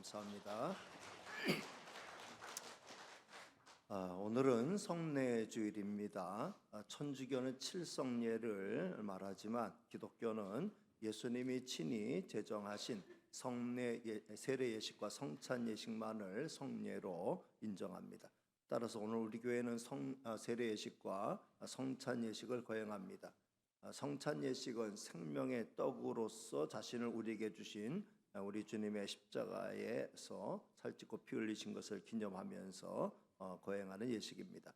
감사합니다. 오늘은 성례주일입니다. 천주교는 칠성례를 말하지만 기독교는 예수님이 친히 제정하신 세례 예식과 성찬 예식만을 성례로 인정합니다. 따라서 오늘 우리 교회는 세례 예식과 성찬 예식을 거행합니다. 성찬 예식은 생명의 떡으로서 자신을 우리에게 주신 우리 주님의 십자가에서 살찌고 피 흘리신 것을 기념하면서 거행하는 예식입니다.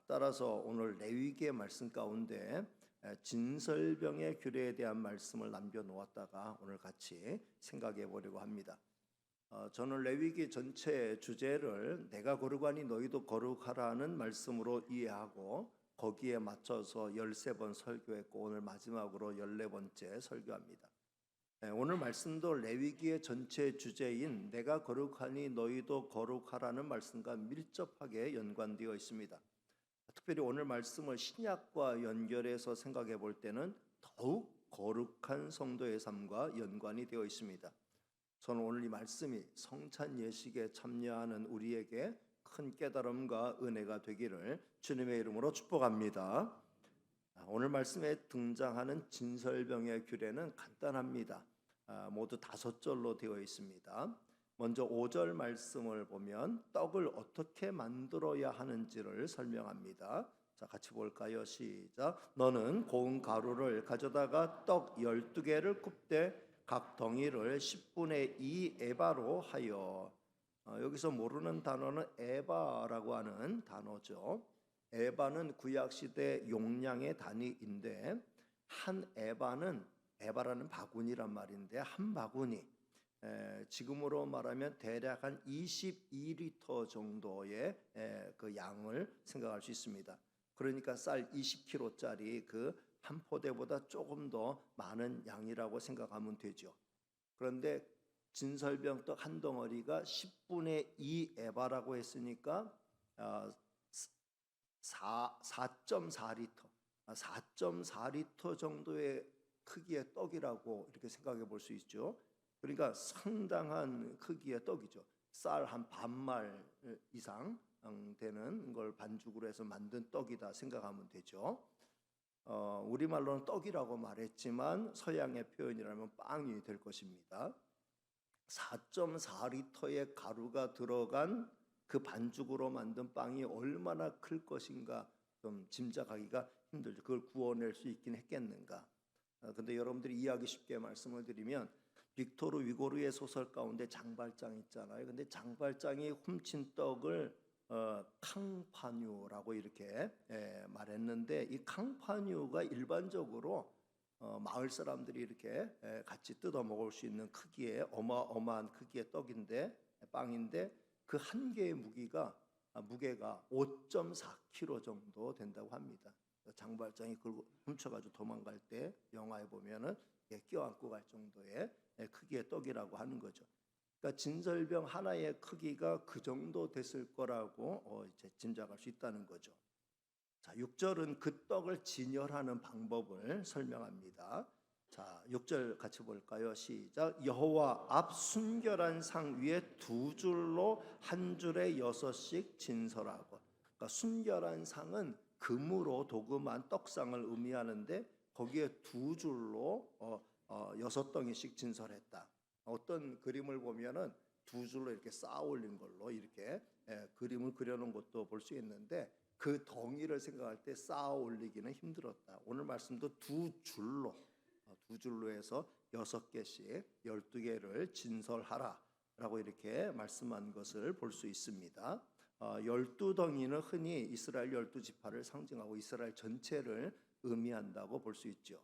따라서 오늘 레위기의 말씀 가운데 진설병의 규례에 대한 말씀을 남겨놓았다가 오늘 같이 생각해 보려고 합니다. 저는 레위기 전체 주제를 내가 거룩하니 너희도 거룩하라는 말씀으로 이해하고 거기에 맞춰서 13번 설교했고 오늘 마지막으로 14번째 설교합니다. 오늘 말씀도 레위기의 전체 주제인 내가 거룩하니 너희도 거룩하라는 말씀과 밀접하게 연관되어 있습니다. 특별히 오늘 말씀을 신약과 연결해서 생각해 볼 때는 더욱 거룩한 성도의 삶과 연관이 되어 있습니다. 저는 오늘 이 말씀이 성찬 예식에 참여하는 우리에게 큰 깨달음과 은혜가 되기를 주님의 이름으로 축복합니다. 오늘 말씀에 등장하는 진설병의 규례는 간단합니다. 모두 5절로 되어 있습니다. 먼저 5절 말씀을 보면 떡을 어떻게 만들어야 하는지를 설명합니다. 자, 같이 볼까요? 시작. 너는 고운 가루를 가져다가 떡 12개를 굽되 각 덩이를 10분의 2 에바로 하여. 여기서 모르는 단어는 에바라고 하는 단어죠. 에바는 구약시대 용량의 단위인데 한 에바라는 바구니란 말인데 한 바구니 지금으로 말하면 대략 한 22리터 정도의 그 양을 생각할 수 있습니다. 그러니까 쌀 20kg짜리 그 한 포대보다 조금 더 많은 양이라고 생각하면 되죠. 그런데 진설병 떡 한 덩어리가 10분의 2 에바라고 했으니까 4.4리터 4.4리터 정도의 크기의 떡이라고 이렇게 생각해 볼 수 있죠. 그러니까 상당한 크기의 떡이죠. 쌀 한 반말 이상 되는 걸 반죽으로 해서 만든 떡이다 생각하면 되죠. 우리말로는 떡이라고 말했지만 서양의 표현이라면 빵이 될 것입니다. 4.4리터의 가루가 들어간 그 반죽으로 만든 빵이 얼마나 클 것인가 좀 짐작하기가 힘들죠. 그걸 구워낼 수 있긴 했겠는가. 근데 여러분들이 이해하기 쉽게 말씀을 드리면 빅토르 위고르의 소설 가운데 장발장 있잖아요. 근데 장발장이 훔친 떡을 캉파뉴라고 이렇게 말했는데 이 캉파뉴가 일반적으로 마을 사람들이 이렇게 같이 뜯어 먹을 수 있는 크기의 어마어마한 크기의 떡인데 빵인데 그 한 개의 무게가 5.4kg 정도 된다고 합니다. 장발장이 그걸 훔쳐가지고 도망갈 때 영화에 보면은 껴안고 갈 정도의 크기의 떡이라고 하는 거죠. 그러니까 진설병 하나의 크기가 그 정도 됐을 거라고 이제 짐작할 수 있다는 거죠. 자, 6절은 그 떡을 진열하는 방법을 설명합니다. 자, 6절 같이 볼까요? 시작. 여호와 앞 순결한 상 위에 2줄로 한 줄에 6씩 진설하고. 그러니까 순결한 상은 금으로 도금한 떡상을 의미하는데 거기에 2줄로 6덩이씩 진설했다. 어떤 그림을 보면은 2줄로 이렇게 쌓아 올린 걸로 이렇게 그림을 그려놓은 것도 볼 수 있는데 그 덩이를 생각할 때 쌓아 올리기는 힘들었다. 오늘 말씀도 2줄로 해서 6개씩 12개를 진설하라 라고 이렇게 말씀한 것을 볼 수 있습니다. 12덩이는 흔히 이스라엘 12지파를 상징하고 이스라엘 전체를 의미한다고 볼 수 있죠.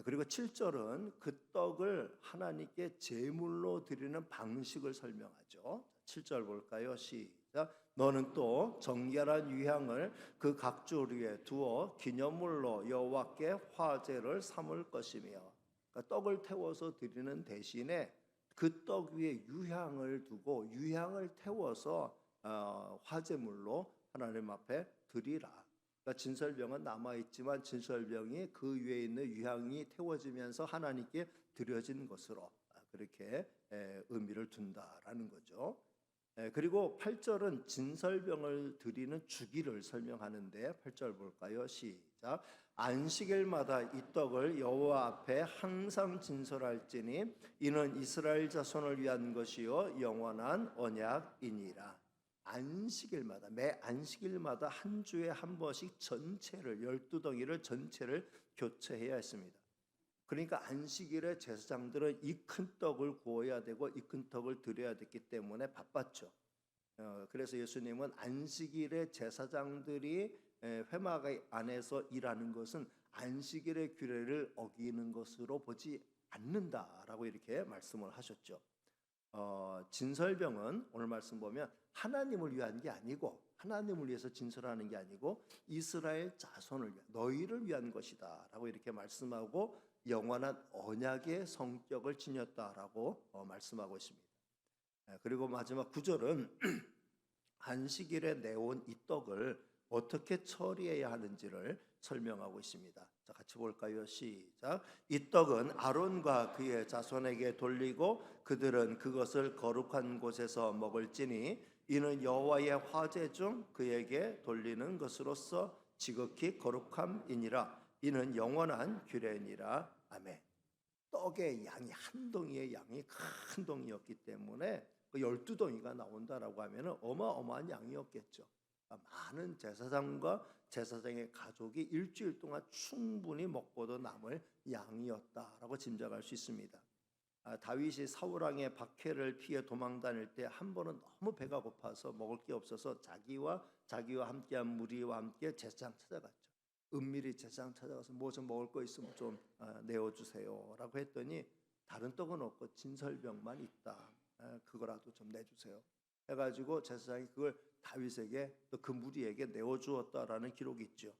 그리고 7절은 그 떡을 하나님께 제물로 드리는 방식을 설명하죠. 7절 볼까요? 시작. 너는 또 정결한 유향을 그 각줄 위에 두어 기념물로 여호와께 화제를 삼을 것이며. 그러니까 떡을 태워서 드리는 대신에 그 떡 위에 유향을 두고 유향을 태워서 화제물로 하나님 앞에 드리라. 그러니까 진설병은 남아있지만 진설병이 그 위에 있는 유향이 태워지면서 하나님께 드려진 것으로 그렇게 의미를 둔다라는 거죠. 그리고 8절은 진설병을 드리는 주기를 설명하는데 8절 볼까요? 시작. 안식일마다 이 떡을 여호와 앞에 항상 진설할지니 이는 이스라엘 자손을 위한 것이요 영원한 언약이니라. 안식일마다, 매 안식일마다 한 주에 한 번씩 전체를 12덩이를 전체를 교체해야 했습니다. 그러니까 안식일에 제사장들은 이 큰 떡을 구워야 되고 이 큰 떡을 드려야 됐기 때문에 바빴죠. 그래서 예수님은 안식일에 제사장들이 회막 안에서 일하는 것은 안식일의 규례를 어기는 것으로 보지 않는다라고 이렇게 말씀을 하셨죠. 진설병은 오늘 말씀 보면 하나님을 위한 게 아니고 하나님을 위해서 진설하는 게 아니고 이스라엘 자손을 위한 너희를 위한 것이다라고 이렇게 말씀하고 영원한 언약의 성격을 지녔다라고 말씀하고 있습니다. 그리고 마지막 9절은 안식일에 내온 이 떡을 어떻게 처리해야 하는지를 설명하고 있습니다. 자, 같이 볼까요? 시작. 이 떡은 아론과 그의 자손에게 돌리고 그들은 그것을 거룩한 곳에서 먹을지니 이는 여호와의 화제 중 그에게 돌리는 것으로서 지극히 거룩함이니라. 이는 영원한 규례니라. 아멘. 떡의 양이 한 덩이의 양이 큰 덩이였기 때문에 12덩이가 나온다라고 하면 어마어마한 양이었겠죠. 많은 제사장과 제사장의 가족이 일주일 동안 충분히 먹고도 남을 양이었다라고 짐작할 수 있습니다. 다윗이 사울 왕의 박해를 피해 도망 다닐 때 한 번은 너무 배가 고파서 먹을 게 없어서 자기와 함께한 무리와 함께 제사장 찾아갔죠. 은밀히 제사장 찾아가서 뭐 좀 먹을 거 있으면 좀 내어주세요라고 했더니 다른 떡은 없고 진설병만 있다. 그거라도 좀 내주세요. 해가지고 제사장이 그걸 다윗에게 또 그 무리에게 내어주었다라는 기록이 있죠.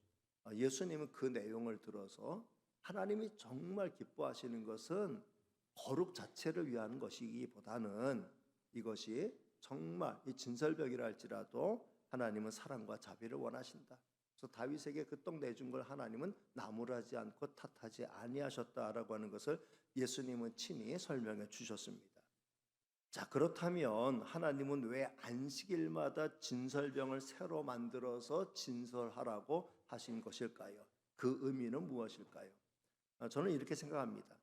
예수님은 그 내용을 들어서 하나님이 정말 기뻐하시는 것은 거룩 자체를 위한 것이기보다는 이것이 정말 이 진설병이라 할지라도 하나님은 사랑과 자비를 원하신다. 그래서 다윗에게 그 떡 내준 걸 하나님은 나무라지 않고 탓하지 아니하셨다라고 하는 것을 예수님은 친히 설명해 주셨습니다. 자, 그렇다면 하나님은 왜 안식일마다 진설병을 새로 만들어서 진설하라고 하신 것일까요? 그 의미는 무엇일까요? 저는 이렇게 생각합니다.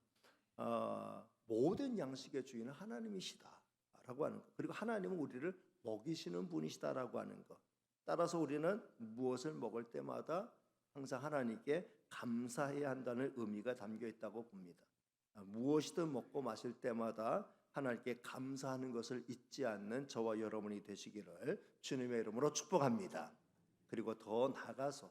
모든 양식의 주인은 하나님이시다라고 하는 것, 그리고 하나님은 우리를 먹이시는 분이시다라고 하는 것. 따라서 우리는 무엇을 먹을 때마다 항상 하나님께 감사해야 한다는 의미가 담겨 있다고 봅니다. 무엇이든 먹고 마실 때마다 하나님께 감사하는 것을 잊지 않는 저와 여러분이 되시기를 주님의 이름으로 축복합니다. 그리고 더 나가서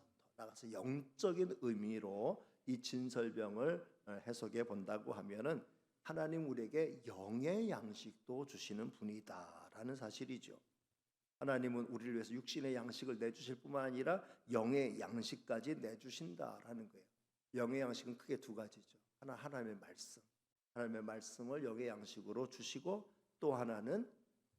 영적인 의미로 이 진설병을 해석해 본다고 하면은 하나님 우리에게 영의 양식도 주시는 분이다라는 사실이죠. 하나님은 우리를 위해서 육신의 양식을 내주실 뿐만 아니라 영의 양식까지 내주신다라는 거예요. 영의 양식은 크게 두 가지죠. 하나, 하나님의 말씀. 하나님의 말씀을 영의 양식으로 주시고 또 하나는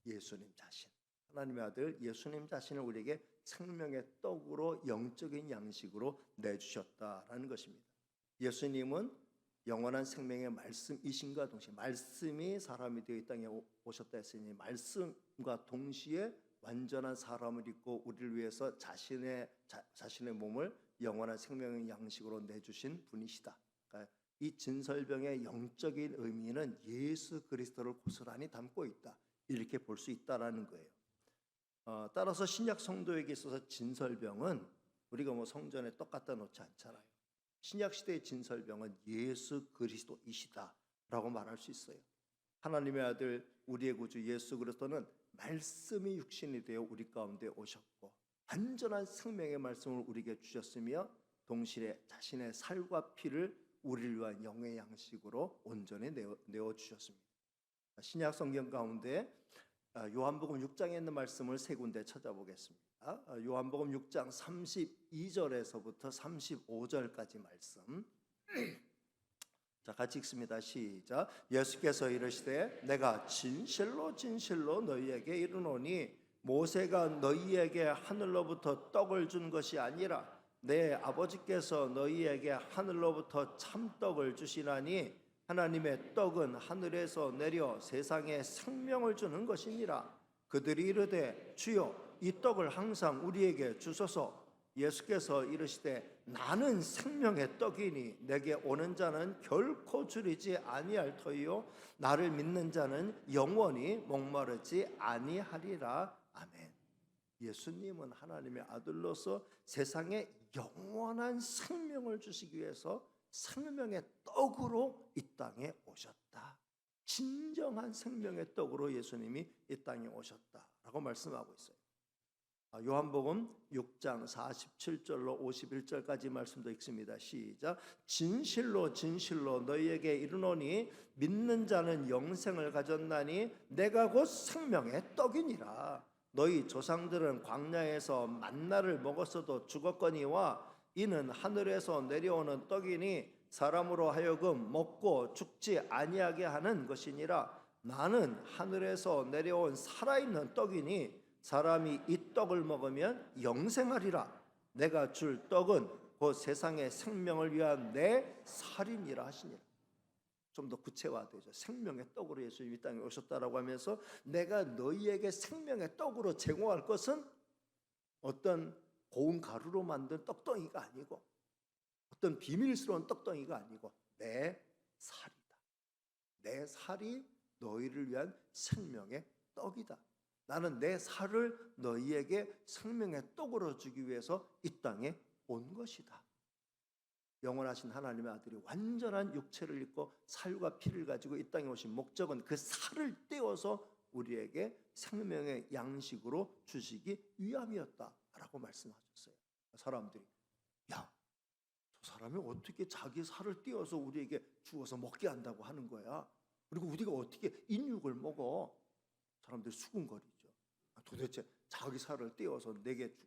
예수님 자신. 하나님의 아들 예수님 자신을 우리에게 생명의 떡으로 영적인 양식으로 내주셨다라는 것입니다. 예수님은 영원한 생명의 말씀이신가 동시에 말씀이 사람이 되어 이 땅에 오셨다 했으니 말씀과 동시에 완전한 사람을 입고 우리를 위해서 자신의 몸을 영원한 생명의 양식으로 내주신 분이시다. 그러니까 이 진설병의 영적인 의미는 예수 그리스도를 고스란히 담고 있다. 이렇게 볼 수 있다라는 거예요. 따라서 신약 성도에게 있어서 진설병은 우리가 뭐 성전에 떡 갖다 놓지 않잖아요. 신약 시대의 진설병은 예수 그리스도이시다라고 말할 수 있어요. 하나님의 아들 우리의 구주 예수 그리스도는 말씀이 육신이 되어 우리 가운데 오셨고 완전한 생명의 말씀을 우리에게 주셨으며 동시에 자신의 살과 피를 우리를 위한 영의 양식으로 온전히 내어주셨습니다. 신약 성경 가운데 요한복음 6장에 있는 말씀을 세 군데 찾아보겠습니다. 요한복음 6장 32절에서부터 35절까지 말씀. 자, 같이 읽습니다. 시작. 예수께서 이르시되 내가 진실로 너희에게 이르노니 모세가 너희에게 하늘로부터 떡을 준 것이 아니라 내 아버지께서 너희에게 하늘로부터 참떡을 주시나니 하나님의 떡은 하늘에서 내려 세상에 생명을 주는 것이니라. 그들이 이르되 주여 이 떡을 항상 우리에게 주소서. 예수께서 이르시되 나는 생명의 떡이니 내게 오는 자는 결코 줄이지 아니할 터이요 나를 믿는 자는 영원히 목마르지 아니하리라. 아멘. 예수님은 하나님의 아들로서 세상에 영원한 생명을 주시기 위해서 생명의 떡으로 이 땅에 오셨다. 진정한 생명의 떡으로 예수님이 이 땅에 오셨다라고 말씀하고 있어요. 요한복음 6장 47절로 51절까지 말씀도 읽습니다. 시작. 진실로 진실로 너희에게 이르노니 믿는 자는 영생을 가졌나니 내가 곧 생명의 떡이니라. 너희 조상들은 광야에서 만나를 먹었어도 죽었거니와 이는 하늘에서 내려오는 떡이니 사람으로 하여금 먹고 죽지 아니하게 하는 것이니라. 나는 하늘에서 내려온 살아있는 떡이니 사람이 이 떡을 먹으면 영생하리라. 내가 줄 떡은 곧 세상의 생명을 위한 내 살이니라 하시니라. 좀 더 구체화되죠. 생명의 떡으로 예수님이 이 땅에 오셨다라고 하면서 내가 너희에게 생명의 떡으로 제공할 것은 어떤 고운 가루로 만든 떡덩이가 아니고 어떤 비밀스러운 떡덩이가 아니고 내 살이다. 내 살이 너희를 위한 생명의 떡이다. 나는 내 살을 너희에게 생명의 떡으로 주기 위해서 이 땅에 온 것이다. 영원하신 하나님의 아들이 완전한 육체를 입고 살과 피를 가지고 이 땅에 오신 목적은 그 살을 떼어서 우리에게 생명의 양식으로 주시기 위함이었다라고 말씀하셨어요. 사람들이 야, 저 사람이 어떻게 자기 살을 떼어서 우리에게 주어서 먹게 한다고 하는 거야? 그리고 우리가 어떻게 인육을 먹어? 사람들이 수군거리죠. 도대체 자기 살을 떼어서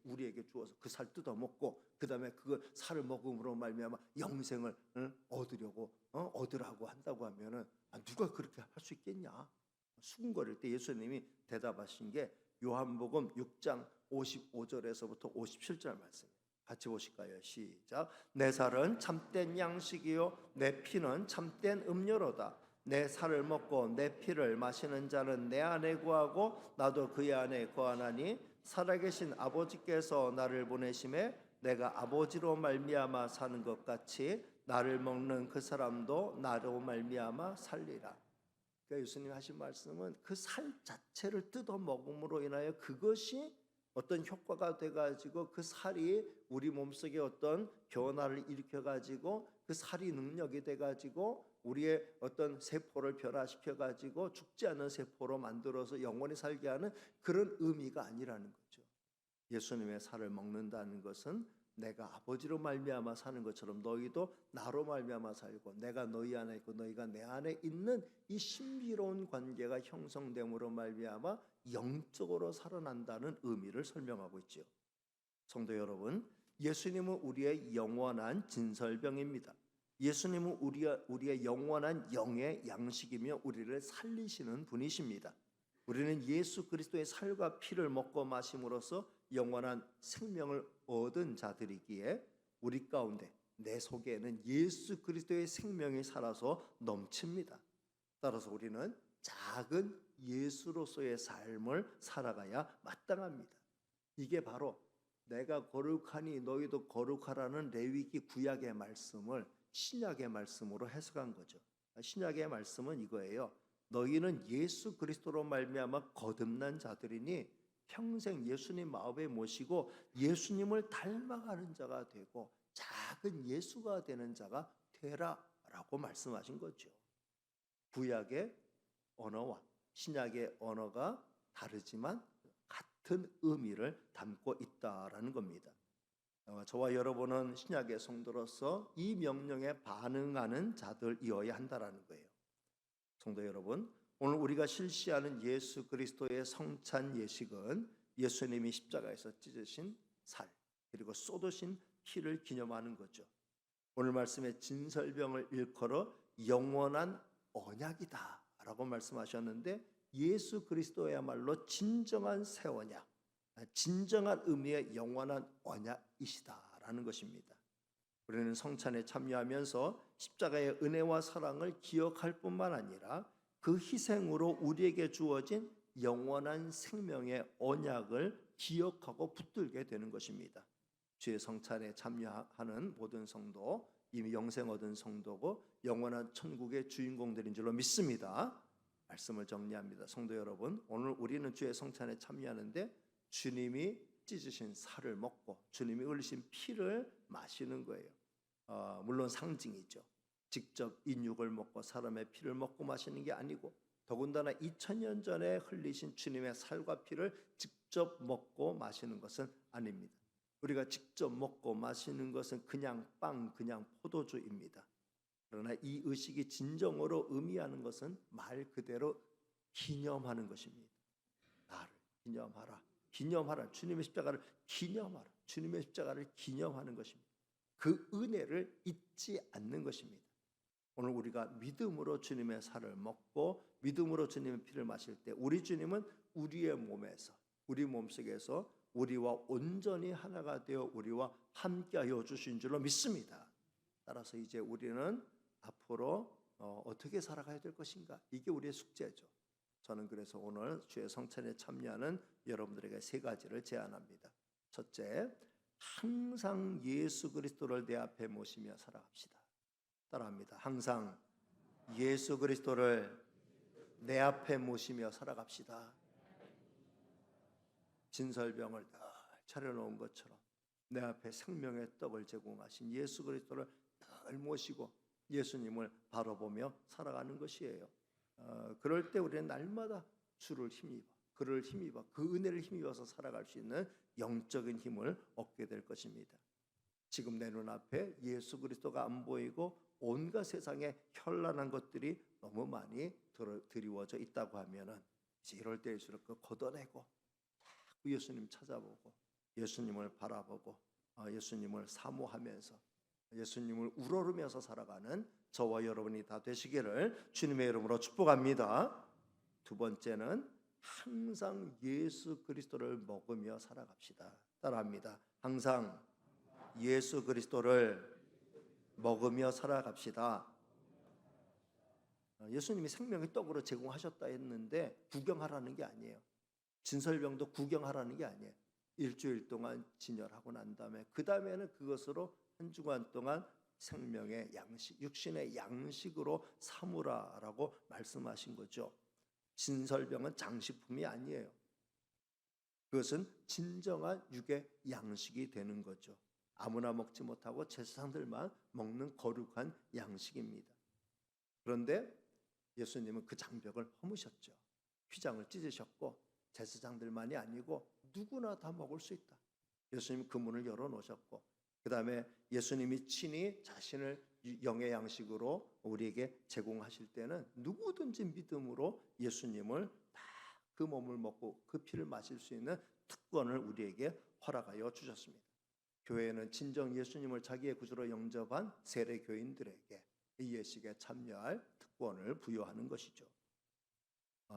우리에게 주어서 그 살 뜯어 먹고 그 다음에 그 살을 먹음으로 말미암아 영생을 얻으라고 한다고 하면은 누가 그렇게 할 수 있겠냐? 수군거릴 때 예수님이 대답하신 게 요한복음 6장 55절에서부터 57절 말씀. 같이 보실까요? 시작. 내 살은 참된 양식이요 내 피는 참된 음료로다. 내 살을 먹고 내 피를 마시는 자는 내 안에 거하고 나도 그의 안에 거하나니 살아계신 아버지께서 나를 보내심에 내가 아버지로 말미암아 사는 것 같이 나를 먹는 그 사람도 나로 말미암아 살리라. 그러니까 예수님 하신 말씀은 그 살 자체를 뜯어 먹음으로 인하여 그것이 어떤 효과가 돼가지고 그 살이 우리 몸속에 어떤 변화를 일으켜가지고 그 살이 능력이 돼가지고 우리의 어떤 세포를 변화시켜가지고 죽지 않는 세포로 만들어서 영원히 살게 하는 그런 의미가 아니라는 거죠. 예수님의 살을 먹는다는 것은 내가 아버지로 말미암아 사는 것처럼 너희도 나로 말미암아 살고 내가 너희 안에 있고 너희가 내 안에 있는 이 신비로운 관계가 형성됨으로 말미암아 영적으로 살아난다는 의미를 설명하고 있죠. 성도 여러분, 예수님은 우리의 영원한 진설병입니다. 예수님은 우리의 영원한 영의 양식이며 우리를 살리시는 분이십니다. 우리는 예수 그리스도의 살과 피를 먹고 마심으로써 영원한 생명을 얻은 자들이기에 우리 가운데 내 속에는 예수 그리스도의 생명이 살아서 넘칩니다. 따라서 우리는 작은 예수로서의 삶을 살아가야 마땅합니다. 이게 바로 내가 거룩하니 너희도 거룩하라는 레위기 구약의 말씀을 신약의 말씀으로 해석한 거죠. 신약의 말씀은 이거예요. 너희는 예수 그리스도로 말미암아 거듭난 자들이니 평생 예수님 마음에 모시고 예수님을 닮아가는 자가 되고 작은 예수가 되는 자가 되라라고 말씀하신 거죠. 구약의 언어와 신약의 언어가 다르지만 같은 의미를 담고 있다라는 겁니다. 저와 여러분은 신약의 성도로서 이 명령에 반응하는 자들이어야 한다라는 거예요. 성도 여러분, 오늘 우리가 실시하는 예수 그리스도의 성찬 예식은 예수님이 십자가에서 찢으신 살 그리고 쏟으신 피를 기념하는 거죠. 오늘 말씀의 진설병을 일컬어 영원한 언약이다 라고 말씀하셨는데 예수 그리스도야말로 진정한 새 언약, 진정한 의미의 영원한 언약이시다라는 것입니다. 우리는 성찬에 참여하면서 십자가의 은혜와 사랑을 기억할 뿐만 아니라 그 희생으로 우리에게 주어진 영원한 생명의 언약을 기억하고 붙들게 되는 것입니다. 주의 성찬에 참여하는 모든 성도, 이미 영생 얻은 성도고 영원한 천국의 주인공들인 줄로 믿습니다. 말씀을 정리합니다. 성도 여러분, 오늘 우리는 주의 성찬에 참여하는데 주님이 찢으신 살을 먹고 주님이 흘리신 피를 마시는 거예요. 물론 상징이죠. 직접 인육을 먹고 사람의 피를 먹고 마시는 게 아니고, 더군다나 2000년 전에 흘리신 주님의 살과 피를 직접 먹고 마시는 것은 아닙니다. 우리가 직접 먹고 마시는 것은 그냥 빵, 그냥 포도주입니다. 그러나 이 의식이 진정으로 의미하는 것은 말 그대로 기념하는 것입니다. 나를 기념하라, 기념하라. 주님의 십자가를 기념하라. 주님의 십자가를 기념하는 것입니다. 그 은혜를 잊지 않는 것입니다. 오늘 우리가 믿음으로 주님의 살을 먹고 믿음으로 주님의 피를 마실 때 우리 주님은 우리의 몸에서, 우리 몸속에서 우리와 온전히 하나가 되어 우리와 함께하여 주신 줄로 믿습니다. 따라서 이제 우리는 앞으로 어떻게 살아가야 될 것인가? 이게 우리의 숙제죠. 저는 그래서 오늘 주의 성찬에 참여하는 여러분들에게 세 가지를 제안합니다. 첫째, 항상 예수 그리스도를 내 앞에 모시며 살아갑시다. 따라합니다. 항상 예수 그리스도를 내 앞에 모시며 살아갑시다. 진설병을 늘 차려놓은 것처럼 내 앞에 생명의 떡을 제공하신 예수 그리스도를 늘 모시고 예수님을 바라보며 살아가는 것이에요. 그럴 때 우리는 날마다 주를 힘입어, 그를 힘입어, 그 은혜를 힘입어서 살아갈 수 있는 영적인 힘을 얻게 될 것입니다. 지금 내 눈앞에 예수 그리스도가 안 보이고 온갖 세상에 현란한 것들이 너무 많이 드리워져 있다고 하면은 이제 이럴 때일수록 그 걷어내고 예수님 찾아보고 예수님을 바라보고 예수님을 사모하면서 예수님을 우러르면서 살아가는 저와 여러분이 다 되시기를 주님의 이름으로 축복합니다. 두 번째는 항상 예수 그리스도를 먹으며 살아갑시다. 따라합니다. 항상 예수 그리스도를 먹으며 살아갑시다. 예수님이 생명의 떡으로 제공하셨다 했는데 구경하라는 게 아니에요. 진설병도 구경하라는 게 아니에요. 일주일 동안 진열하고 난 다음에 그 다음에는 그것으로 한 주간 동안 생명의 양식, 육신의 양식으로 삼으라라고 말씀하신 거죠. 진설병은 장식품이 아니에요. 그것은 진정한 육의 양식이 되는 거죠. 아무나 먹지 못하고 제사장들만 먹는 거룩한 양식입니다. 그런데 예수님은 그 장벽을 허무셨죠. 휘장을 찢으셨고 제사장들만이 아니고 누구나 다 먹을 수 있다. 예수님은 그 문을 열어놓으셨고 그 다음에 예수님이 친히 자신을 영의 양식으로 우리에게 제공하실 때는 누구든지 믿음으로 예수님을 다 그 몸을 먹고 그 피를 마실 수 있는 특권을 우리에게 허락하여 주셨습니다. 교회는 진정 예수님을 자기의 구주로 영접한 세례 교인들에게 이 예식에 참여할 특권을 부여하는 것이죠.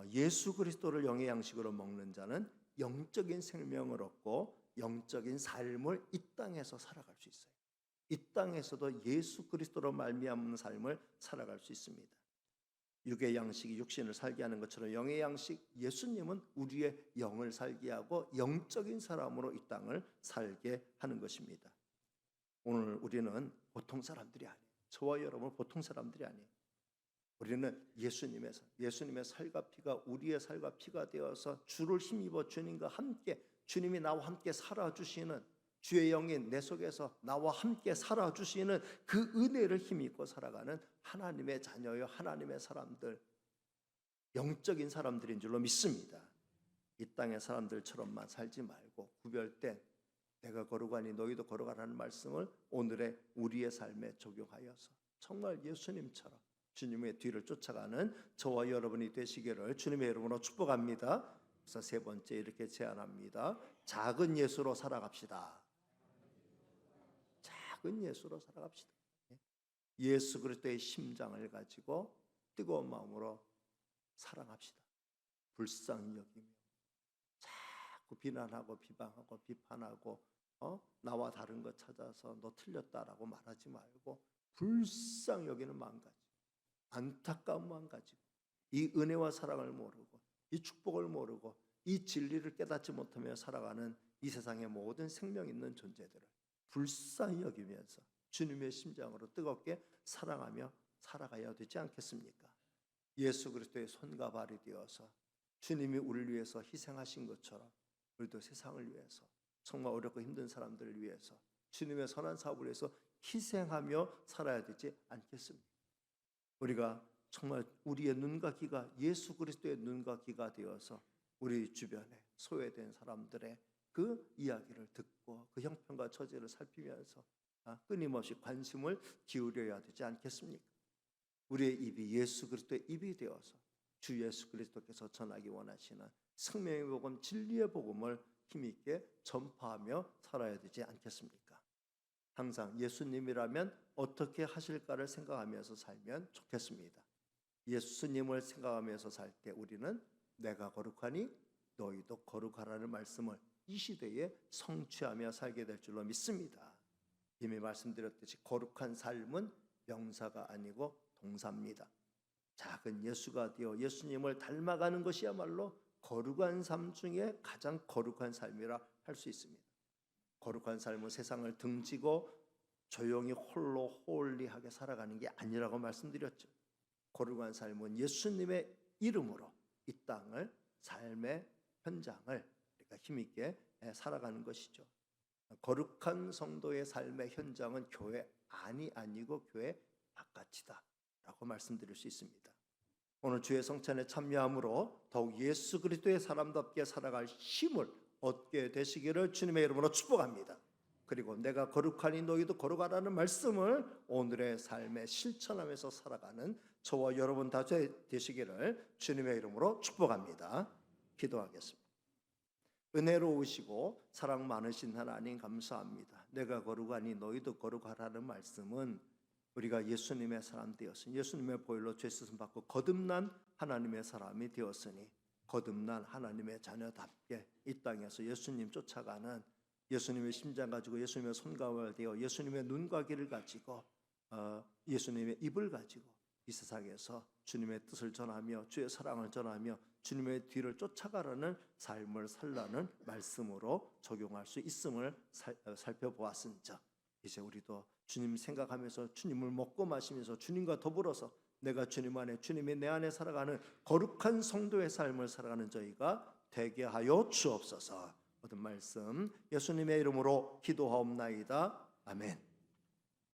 예수 그리스도를 영의 양식으로 먹는 자는 영적인 생명을 얻고 영적인 삶을 이 땅에서 살아갈 수 있어요. 이 땅에서도 예수 그리스도로 말미암는 삶을 살아갈 수 있습니다. 육의 양식이 육신을 살게 하는 것처럼 영의 양식 예수님은 우리의 영을 살게 하고 영적인 사람으로 이 땅을 살게 하는 것입니다. 오늘 우리는 보통 사람들이 아니에요. 저와 여러분 보통 사람들이 아니에요. 우리는 예수님의 살과 피가 우리의 살과 피가 되어서 주를 힘입어 주님과 함께 주님이 나와 함께 살아주시는 주의 영이 내 속에서 나와 함께 살아주시는 그 은혜를 힘입고 살아가는 하나님의 자녀요 하나님의 사람들, 영적인 사람들인 줄로 믿습니다. 이 땅의 사람들처럼만 살지 말고 구별된 내가 걸어가니 너희도 걸어가라는 말씀을 오늘의 우리의 삶에 적용하여서 정말 예수님처럼 주님의 뒤를 쫓아가는 저와 여러분이 되시기를 주님의 이름으로 축복합니다. 그래서 세 번째 이렇게 제안합니다. 작은 예수로 살아갑시다. 작은 예수로 살아갑시다. 예수 그리스도의 심장을 가지고 뜨거운 마음으로 사랑합시다. 불쌍히 여기며 자꾸 비난하고 비방하고 비판하고 나와 다른 것 찾아서 너 틀렸다라고 말하지 말고 불쌍히 여기는 마음 가지고 안타까운 마음 가지고 이 은혜와 사랑을 모르고 이 축복을 모르고 이 진리를 깨닫지 못하며 살아가는 이 세상의 모든 생명 있는 존재들을 불쌍히 여기면서 주님의 심장으로 뜨겁게 사랑하며 살아가야 되지 않겠습니까? 예수 그리스도의 손과 발이 되어서 주님이 우리를 위해서 희생하신 것처럼 우리도 세상을 위해서 정말 어렵고 힘든 사람들을 위해서 주님의 선한 사업을 위해서 희생하며 살아야 되지 않겠습니까? 우리가 정말 우리의 눈과 귀가 예수 그리스도의 눈과 귀가 되어서 우리 주변에 소외된 사람들의 그 이야기를 듣고 그 형편과 처지를 살피면서 끊임없이 관심을 기울여야 되지 않겠습니까? 우리의 입이 예수 그리스도의 입이 되어서 주 예수 그리스도께서 전하기 원하시는 생명의 복음, 진리의 복음을 힘있게 전파하며 살아야 되지 않겠습니까? 항상 예수님이라면 어떻게 하실까를 생각하면서 살면 좋겠습니다. 예수님을 생각하면서 살 때 우리는 내가 거룩하니 너희도 거룩하라는 말씀을 이 시대에 성취하며 살게 될 줄로 믿습니다. 이미 말씀드렸듯이 거룩한 삶은 명사가 아니고 동사입니다. 작은 예수가 되어 예수님을 닮아가는 것이야말로 거룩한 삶 중에 가장 거룩한 삶이라 할 수 있습니다. 거룩한 삶은 세상을 등지고 조용히 홀로 홀리하게 살아가는 게 아니라고 말씀드렸죠. 거룩한 삶은 예수님의 이름으로 이 땅을 삶의 현장을 우리가 힘있게 살아가는 것이죠. 거룩한 성도의 삶의 현장은 교회 안이 아니고 교회 바깥이다 라고 말씀드릴 수 있습니다. 오늘 주의 성찬에 참여함으로 더욱 예수 그리스도의 사람답게 살아갈 힘을 얻게 되시기를 주님의 이름으로 축복합니다. 그리고 내가 거룩하니 너희도 거룩하라는 말씀을 오늘의 삶에 실천하면서 살아가는 저와 여러분 다 되시기를 주님의 이름으로 축복합니다. 기도하겠습니다. 은혜로우시고 사랑 많으신 하나님 감사합니다. 내가 거룩하니 너희도 거룩하라는 말씀은 우리가 예수님의 사람 되었으니 예수님의 보혈로 죄 씻음 받고 거듭난 하나님의 사람이 되었으니 거듭난 하나님의 자녀답게 이 땅에서 예수님 쫓아가는 예수님의 심장 가지고 예수님의 손과 발 되어 예수님의 눈과 귀를 가지고 예수님의 입을 가지고 이 세상에서 주님의 뜻을 전하며 주의 사랑을 전하며 주님의 뒤를 쫓아가라는 삶을 살라는 말씀으로 적용할 수 있음을 살펴보았은즉 이제 우리도 주님 생각하면서 주님을 먹고 마시면서 주님과 더불어서 내가 주님 안에 주님이 내 안에 살아가는 거룩한 성도의 삶을 살아가는 저희가 되게 하여 주옵소서. 모든 말씀 예수님의 이름으로 기도하옵나이다. 아멘.